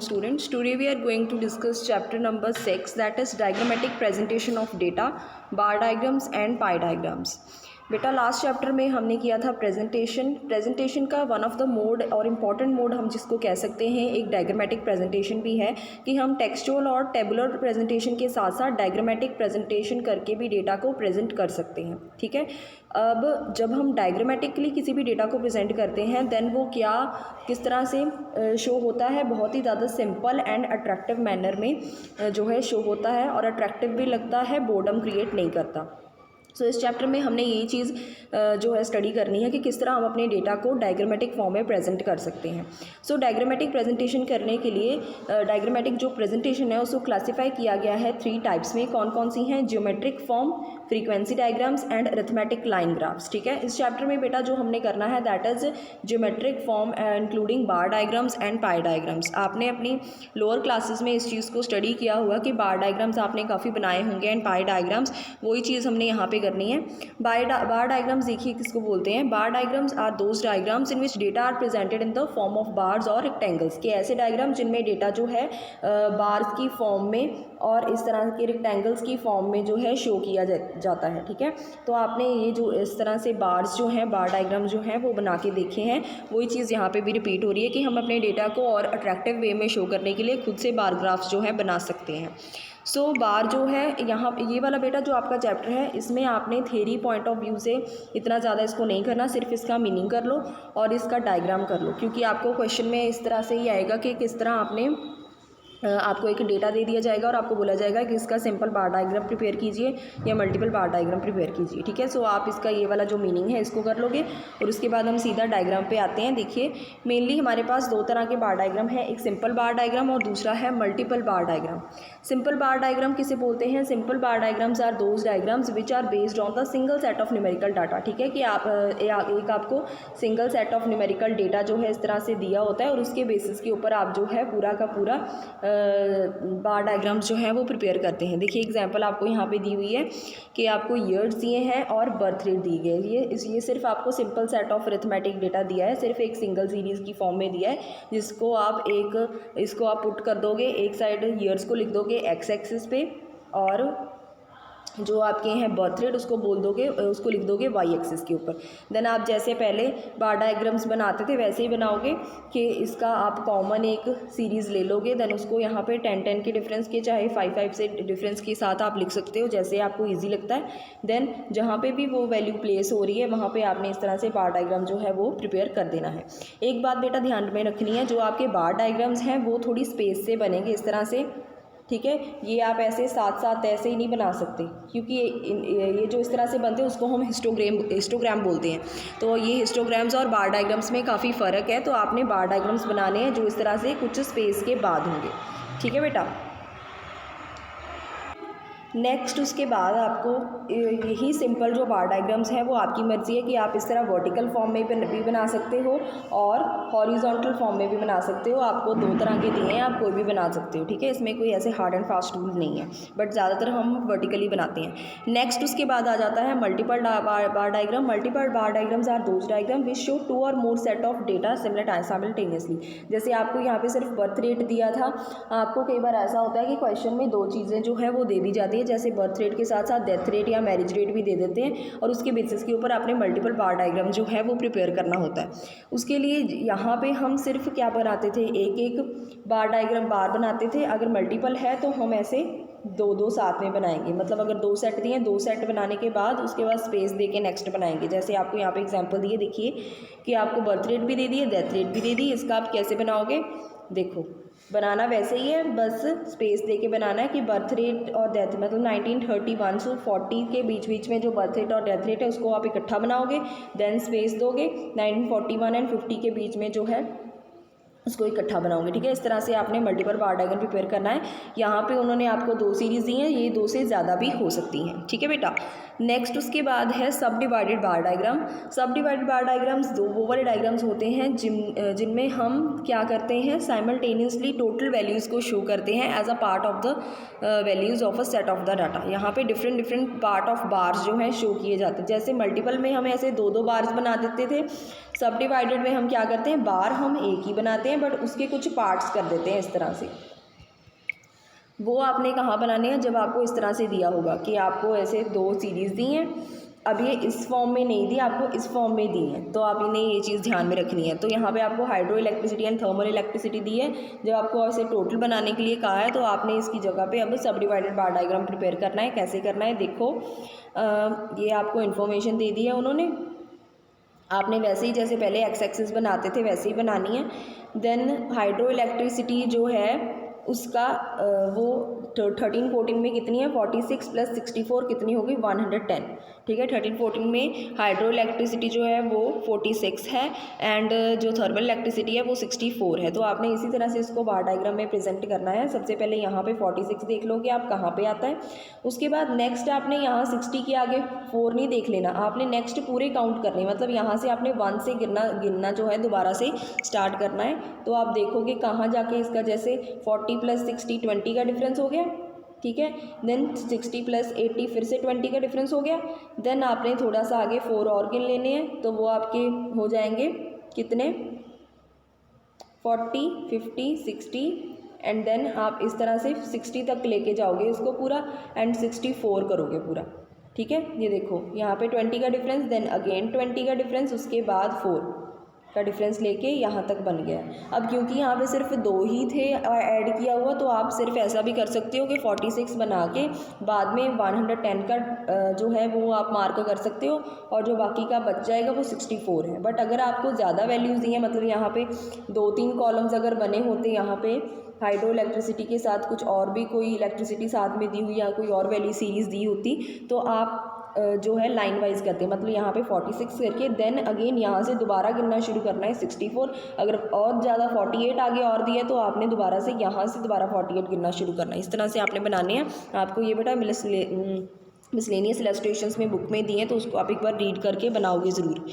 students. Today we are going to discuss chapter number 6, that is diagrammatic presentation of data, bar diagrams and pie diagrams. बेटा last chapter में हमने किया था presentation का one of the mode और important mode हम जिसको कह सकते हैं एक डायग्रामेटिक प्रेजेंटेशन भी है कि हम टेक्सचुअल और टेबुलर प्रेजेंटेशन के साथ साथ डायग्रामेटिक प्रेजेंटेशन करके भी डेटा को प्रेजेंट कर सकते हैं। ठीक है, अब जब हम डायग्रामेटिकली किसी भी डेटा को प्रेजेंट करते हैं देन वो किस तरह से शो होता है, बहुत ही ज़्यादा सिंपल एंड अट्रैक्टिव मैनर में जो है शो होता है और अट्रैक्टिव भी लगता है, बोर्डम क्रिएट नहीं करता। सो इस चैप्टर में हमने यही चीज़ जो है स्टडी करनी है कि किस तरह हम अपने डेटा को डायग्रामेटिक फॉर्म में प्रेजेंट कर सकते हैं। सो डायग्रामेटिक प्रेजेंटेशन करने के लिए डायग्रामेटिक जो प्रेजेंटेशन है उसको क्लासीफाई किया गया है 3 टाइप्स में। कौन कौन सी हैं? Geometric form, frequency diagrams and arithmetic line graphs. ठीक है, इस चैप्टर में बेटा जो हमने करना है that is geometric form including bar diagrams and pi diagrams. आपने अपनी लोअर क्लासेस में इस चीज़ को स्टडी किया हुआ कि बार डायग्राम्स आपने काफ़ी बनाए होंगे एंड पाई डायग्राम्स, वही चीज़ हमने यहाँ पे करनी है। बार डायग्राम्स देखिए किसको बोलते हैं। Bar diagrams are those diagrams in which data are presented in the form of bars और रेक्टेंगल्स, के ऐसे डायग्राम जिनमें डेटा जो है बार्स की फॉर्म में और इस तरह के रेक्टेंगल्स की फॉर्म में जो है शो किया जाता है। ठीक है, तो आपने ये जो इस तरह से बार्स जो हैं, बार डायग्राम जो हैं वो बना के देखे हैं, वही चीज़ यहाँ पे भी रिपीट हो रही है कि हम अपने डेटा को और अट्रैक्टिव वे में शो करने के लिए खुद से बार ग्राफ्स जो है बना सकते हैं। सो बार जो है यहाँ ये वाला बेटा जो आपका चैप्टर है इसमें आपने थ्योरी पॉइंट ऑफ व्यू से इतना ज़्यादा इसको नहीं करना, सिर्फ इसका मीनिंग कर लो और इसका डायग्राम कर लो, क्योंकि आपको क्वेश्चन में इस तरह से ही आएगा कि किस तरह आपको एक डेटा दे दिया जाएगा और आपको बोला जाएगा कि इसका सिंपल बार डायग्राम प्रिपेयर कीजिए या मल्टीपल बार डायग्राम प्रिपेयर कीजिए। ठीक है, सो आप इसका ये वाला जो मीनिंग है इसको कर लोगे और उसके बाद हम सीधा डायग्राम पे आते हैं। देखिए मेनली हमारे पास 2 तरह के बार डायग्राम है, एक सिंपल बार डायग्राम और दूसरा है multiple bar diagram. Simple bar diagram किसे बोलते हैं? Simple bar diagrams are those diagrams which are based on the single set of numerical data. ठीक है, कि आप एक आपको single set of numerical data जो है इस तरह से दिया होता है और उसके बेसिस के ऊपर आप जो है पूरा का पूरा बार डायग्राम्स जो हैं वो प्रिपेयर करते हैं। देखिए एग्जांपल आपको यहाँ पे दी हुई है कि आपको ईयर्स दिए हैं और बर्थ रेट दी गई है। ये सिर्फ आपको simple set of arithmetic data दिया है, सिर्फ एक सिंगल सीरीज़ की फॉर्म में दिया है, जिसको आप इसको आप पुट कर दोगे, एक साइड ईयर्स को लिख दोगे एक्स एक्सिस पे और जो आपके हैं बर्थ रेट उसको उसको लिख दोगे वाई एक्सिस के ऊपर। देन आप जैसे पहले बार डायग्राम्स बनाते थे वैसे ही बनाओगे कि इसका आप कॉमन एक सीरीज़ ले लोगे, देन उसको यहाँ पे 10-10 के डिफरेंस के चाहे 5-5 से डिफरेंस के साथ आप लिख सकते हो, जैसे आपको ईजी लगता है। देन जहाँ पे भी वो वैल्यू प्लेस हो रही है वहाँ पर आपने इस तरह से बार डायग्राम जो है वो प्रिपेयर कर देना है। एक बात बेटा ध्यान में रखनी है, जो आपके बार डायग्राम्स हैं वो थोड़ी स्पेस से बनेंगे इस तरह से। ठीक है, ये आप ऐसे साथ साथ ऐसे ही नहीं बना सकते, क्योंकि ये जो इस तरह से बनते हैं उसको हम हिस्टोग्राम बोलते हैं। तो ये हिस्टोग्राम्स और बार डायग्राम्स में काफ़ी फ़र्क है, तो आपने बार डायग्राम्स बनाने हैं जो इस तरह से कुछ स्पेस के बाद होंगे। ठीक है बेटा, नेक्स्ट उसके बाद आपको यही सिंपल जो बार डायग्राम्स हैं वो आपकी मर्ज़ी है कि आप इस तरह वर्टिकल फॉर्म में भी बना सकते हो और हॉरिजॉन्टल फॉर्म में भी बना सकते हो। आपको 2 तरह के दिए हैं, आप कोई भी बना सकते हो। ठीक है, इसमें कोई ऐसे हार्ड एंड फास्ट रूल नहीं है, बट ज़्यादातर हम वर्टिकली बनाते हैं। नेक्स्ट उसके बाद आ जाता है multiple bar diagram. Multiple bar diagrams are those diagram which show 2 or more set of data simultaneously. जैसे आपको यहाँ पे सिर्फ बर्थ रेट दिया था, आपको कई बार ऐसा होता है कि क्वेश्चन में 2 चीज़ें जो है वो दे दी जाती है, जैसे बर्थ रेट के साथ साथ डेथ रेट या मैरिज रेट भी दे देते हैं और उसके बेसिस के ऊपर आपने मल्टीपल बार डायग्राम जो है वो प्रिपेयर करना होता है। उसके लिए यहाँ पे हम सिर्फ क्या बनाते थे, एक बार डायग्राम बार बनाते थे। अगर मल्टीपल है तो हम ऐसे 2-2 साथ में बनाएंगे, मतलब अगर 2 सेट दिए, 2 सेट बनाने के बाद उसके बाद स्पेस दे के नेक्स्ट बनाएंगे। जैसे आपको यहाँ पे एग्जांपल दिए, देखिए कि आपको बर्थ रेट भी दे दी है, डेथ रेट भी दे दी, इसका आप कैसे बनाओगे? देखो बनाना वैसे ही है, बस स्पेस दे के बनाना है कि बर्थ रेट और डेथ, मतलब 1931 से 40 के बीच में जो बर्थ रेट और डेथ रेट है उसको आप इकट्ठा बनाओगे, देन स्पेस दोगे, 1941 एंड 50 के बीच में जो है उसको इकट्ठा बनाओगे। ठीक है, इस तरह से आपने मल्टीपल बार डायग्राम प्रिपेयर करना है। यहाँ पे उन्होंने आपको 2 सीरीज़ दी हैं, ये 2 से ज़्यादा भी हो सकती हैं। ठीक है बेटा, नेक्स्ट उसके बाद है सब डिवाइडेड बार डायग्राम। सब डिवाइडेड बार डायग्राम्स वो वाले डायग्राम्स होते हैं जिनमें हम क्या करते हैं, साइमल्टेनियसली टोटल वैल्यूज़ को शो करते हैं as a part of the values of a set of the data. यहाँ पे डिफरेंट पार्ट ऑफ बार्स जो हैं शो किए जाते हैं। जैसे मल्टीपल में हम ऐसे 2-2 बार्स बना देते थे, सब डिवाइडेड में हम क्या करते हैं, बार हम एक ही बनाते हैं बट उसके कुछ पार्ट्स कर देते हैं इस तरह से। वो आपने कहाँ बनाने हैं, जब आपको इस तरह से दिया होगा कि आपको ऐसे 2 सीरीज़ दी हैं, अब ये इस फॉर्म में नहीं दी, आपको इस फॉर्म में दी है, तो आप इन्हें ये चीज़ ध्यान में रखनी है। तो यहाँ पे आपको hydro electricity and thermal electricity दी है। जब आपको ऐसे टोटल बनाने के लिए कहा है तो आपने इसकी जगह पे अब सब डिवाइडेड बार डायग्राम प्रिपेयर करना है। कैसे करना है देखो, ये आपको इन्फॉर्मेशन दे दी है उन्होंने, आपने वैसे ही जैसे पहले एक्स एक्सिस बनाते थे वैसे ही बनानी है। देन हाइड्रो इलेक्ट्रिसिटी जो है उसका वो 13-14 में कितनी है, 46 + 64 कितनी होगी, 110। ठीक है, 13-14 में हाइड्रो इलेक्ट्रिसिटी जो है वो 46 है एंड जो थर्मल इलेक्ट्रिसिटी है वो 64 है। तो आपने इसी तरह से इसको बार डायग्राम में प्रेजेंट करना है। सबसे पहले यहाँ पे 46 देख लो कि आप कहाँ पे आता है, उसके बाद नेक्स्ट आपने यहाँ 60 के आगे 4 नहीं देख लेना, आपने नेक्स्ट पूरे काउंट करने, मतलब यहाँ से आपने 1 से गिनना जो है दोबारा से स्टार्ट करना है। तो आप देखोगे कहाँ जाके इसका जैसे 40 + 60 20 का डिफरेंस हो गया। ठीक है, देन 60 + 80 फिर से 20 का डिफरेंस हो गया। देन आपने थोड़ा सा आगे 4 और गिन लेने हैं, तो वो आपके हो जाएंगे कितने, 40 50 60 एंड देन आप इस तरह से 60 तक लेके जाओगे इसको पूरा एंड 64 करोगे पूरा। ठीक है, ये देखो यहाँ पे 20 का डिफरेंस, देन अगेन 20 का डिफरेंस, उसके बाद 4 का डिफरेंस लेके यहाँ तक बन गया। अब क्योंकि यहाँ पे सिर्फ 2 ही थे ऐड किया हुआ, तो आप सिर्फ ऐसा भी कर सकते हो कि 46 बना के बाद में 110 का जो है वो आप मार्क कर सकते हो और जो बाकी का बच जाएगा वो 64 है। बट अगर आपको ज़्यादा वैल्यूज़ दी हैं, मतलब यहाँ पे 2-3 कॉलम्स अगर बने होते यहाँ पे हाइड्रो इलेक्ट्रिसिटी के साथ कुछ और भी कोई इलेक्ट्रिसिटी साथ में दी हुई या कोई और वैल्यू सीरीज़ दी होती, तो आप जो है लाइन वाइज करते हैं, मतलब यहाँ पे 46 करके देन अगेन यहाँ से दोबारा गिनना शुरू करना है 64। अगर और ज़्यादा 48 आगे और दिया तो आपने दोबारा से यहाँ से दोबारा 48 गिनना शुरू करना है। इस तरह से आपने बनाने हैं। आपको ये बेटा मिसलेनियस इलस्ट्रेशंस में बुक में दिए हैं, तो उसको आप एक बार रीड करके बनाओगे ज़रूर।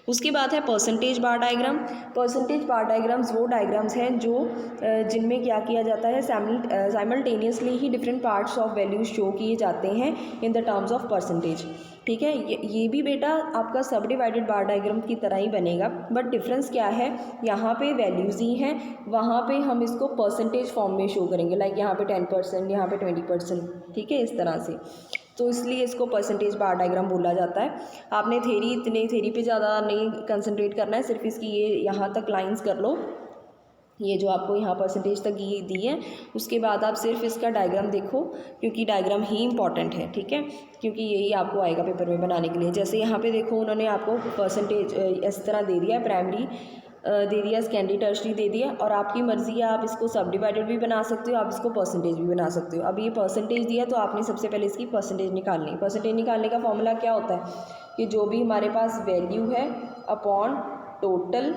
उसके बाद है परसेंटेज बार डायग्राम। परसेंटेज बार डायग्राम्स वो डायग्राम्स हैं जो जिनमें क्या किया जाता है, simultaneously he different parts of values show किए जाते हैं in the terms of percentage. ठीक है, ये भी बेटा आपका सब डिवाइडेड बार डायग्राम की तरह ही बनेगा, बट डिफरेंस क्या है, यहाँ पे वैल्यूज़ ही हैं, वहाँ पे हम इसको परसेंटेज फॉर्म में शो करेंगे, लाइक यहाँ पे 10%, यहाँ पे 20%। ठीक है, इस तरह से, तो इसलिए इसको परसेंटेज बार डायग्राम बोला जाता है। आपने थेरी पे ज़्यादा नहीं कंसंट्रेट करना है, सिर्फ इसकी ये यहाँ तक लाइंस कर लो, ये जो आपको यहाँ परसेंटेज तक दी है, उसके बाद आप सिर्फ इसका डायग्राम देखो, क्योंकि डायग्राम ही इंपॉर्टेंट है। ठीक है, क्योंकि यही आपको आएगा पेपर में बनाने के लिए। जैसे यहाँ पे देखो उन्होंने आपको परसेंटेज इस तरह दे दिया है, प्राइमरी दे दिया, सेकेंडरी, टर्शरी दे दिया, और आपकी मर्ज़ी है, आप इसको सब डिवाइडेड भी बना सकते हो, आप इसको परसेंटेज भी बना सकते हो। अब ये परसेंटेज दिया तो आपने सबसे पहले इसकी परसेंटेज निकालनी है। परसेंटेज निकालने का फॉर्मूला क्या होता है कि जो भी हमारे पास वैल्यू है अपॉन टोटल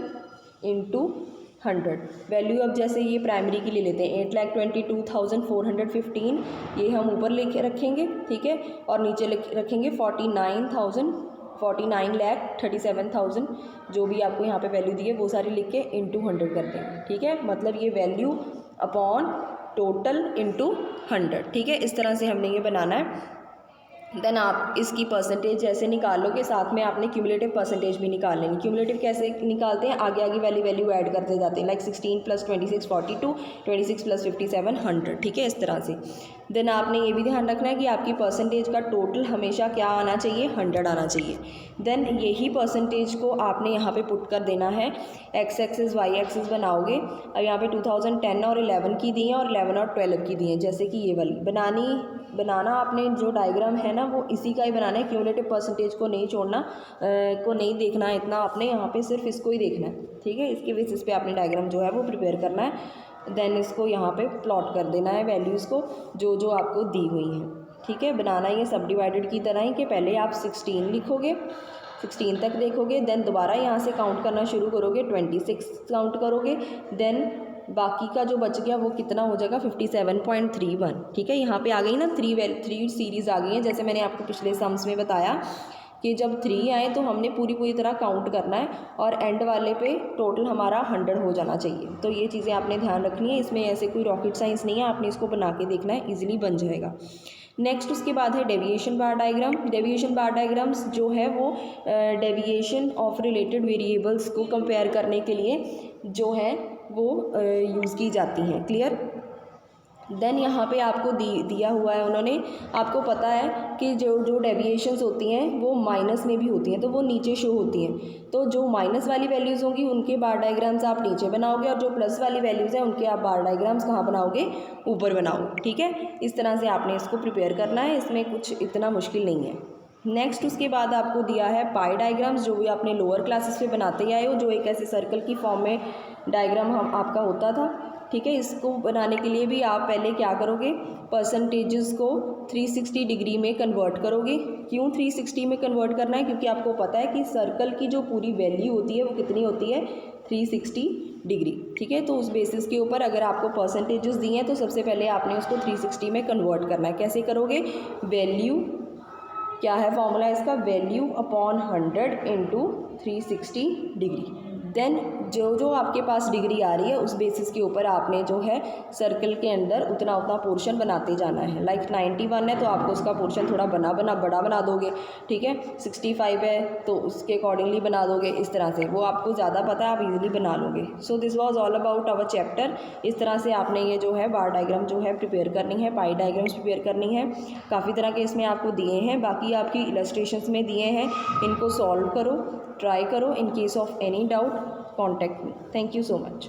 इंटू 100। वैल्यू अब जैसे ये प्राइमरी की ले लेते हैं 8,22,415, ये हम ऊपर लिखे रखेंगे। ठीक है, और नीचे रखेंगे 49,37,000 जो भी आपको यहाँ पे वैल्यू दी है वो सारी लिख के इंटू 100 कर देंगे। ठीक है, मतलब ये वैल्यू अपॉन टोटल इंटू 100। ठीक है, इस तरह से हमने ये बनाना है। देन आप इसकी परसेंटेज जैसे निकालोगे, साथ में आपने क्यूमुलेटिव परसेंटेज भी निकाल लेनी। क्यूमुलेटिव कैसे निकालते हैं, आगे आगे वाली वैल्यू ऐड करते जाते हैं, लाइक 16 + 26 42, 26 + 57 100। ठीक है, इस तरह से। देन आपने ये भी ध्यान रखना है कि आपकी परसेंटेज का टोटल हमेशा क्या आना चाहिए, 100 आना चाहिए। देन यही परसेंटेज को आपने यहाँ पे पुट कर देना है, एक्स एक्सिस वाई एक्सिस बनाओगे। अब यहाँ पे 2010 और 11 की दी हैं और 11 और 12 की दी हैं, जैसे कि ये वाली बनाना आपने जो डायग्राम है ना वो इसी का ही बनाना है, क्यूमुलेटिव परसेंटेज को नहीं छोड़ना, को नहीं देखना है इतना आपने, यहाँ पे सिर्फ इसको ही देखना है। ठीक है, इसके बेसिस पे आपने डायग्राम जो है वो प्रिपेयर करना है। देन इसको यहाँ पे प्लॉट कर देना है वैल्यूज़ को जो जो आपको दी हुई हैं। ठीक है, बनाना ये सब डिवाइडेड की तरह ही कि पहले आप 16 लिखोगे, 16 तक देखोगे, देन दोबारा यहाँ से काउंट करना शुरू करोगे, 26 काउंट करोगे, देन बाकी का जो बच गया वो कितना हो जाएगा, 57.31। ठीक है, यहाँ पे आ गई ना 3 सीरीज़ आ गई हैं, जैसे मैंने आपको पिछले सम्स में बताया कि जब 3 आए तो हमने पूरी तरह काउंट करना है और एंड वाले पे टोटल हमारा 100 हो जाना चाहिए। तो ये चीज़ें आपने ध्यान रखनी है, इसमें ऐसे कोई रॉकेट साइंस नहीं है, आपने इसको बना के देखना है, ईजिली बन जाएगा। नेक्स्ट उसके बाद है डेविएशन बार डायग्राम। डेविएशन बार डायग्राम्स जो है वो डेविएशन ऑफ रिलेटेड वेरिएबल्स को कंपेयर करने के लिए जो है वो यूज़ की जाती हैं। क्लियर। देन यहाँ पे आपको दिया हुआ है उन्होंने, आपको पता है कि जो डेविएशंस होती हैं वो माइनस में भी होती हैं, तो वो नीचे शो होती हैं। तो जो माइनस वाली वैल्यूज़ होंगी उनके बार डायग्राम्स आप नीचे बनाओगे, और जो प्लस वाली वैल्यूज़ हैं उनके आप बार डायग्राम्स कहाँ बनाओगे, ऊपर बनाओगे। ठीक है, इस तरह से आपने इसको प्रिपेयर करना है, इसमें कुछ इतना मुश्किल नहीं है। नेक्स्ट उसके बाद आपको दिया है पाई डायग्राम्स, जो भी आपने लोअर क्लासेस में बनाते ही आए हो, जो एक ऐसे सर्कल की फॉर्म में डायग्राम आपका होता था। ठीक है, इसको बनाने के लिए भी आप पहले क्या करोगे, परसेंटेजेस को 360 डिग्री में कन्वर्ट करोगे। क्यों 360 में कन्वर्ट करना है, क्योंकि आपको पता है कि सर्कल की जो पूरी वैल्यू होती है वो कितनी होती है, 360 डिग्री। ठीक है, तो उस बेसिस के ऊपर अगर आपको परसेंटेजेस दिए हैं तो सबसे पहले आपने उसको 360 में कन्वर्ट करना है। कैसे करोगे, वैल्यू क्या है फॉर्मूला इसका, value upon 100 into 360 degree. Then जो आपके पास डिग्री आ रही है उस बेसिस के ऊपर आपने जो है सर्कल के अंदर उतना पोर्शन बनाते जाना है। लाइक 91 है तो आपको उसका पोर्शन थोड़ा बड़ा बना दोगे। ठीक है, 65 है तो उसके अकॉर्डिंगली बना दोगे। इस तरह से वो आपको ज़्यादा पता है, आप इजीली बना लोगे। So this was all about our chapter. इस तरह से आपने ये जो है बार डायग्राम जो है प्रिपेयर करनी है, पाई डायग्राम्स प्रिपेयर करनी है। काफ़ी तरह के इसमें आपको दिए हैं, बाकी आपकी इलस्ट्रेशंस में दिए हैं, इनको सॉल्व करो, ट्राई करो। In case of any doubt contact me. Thank you so much.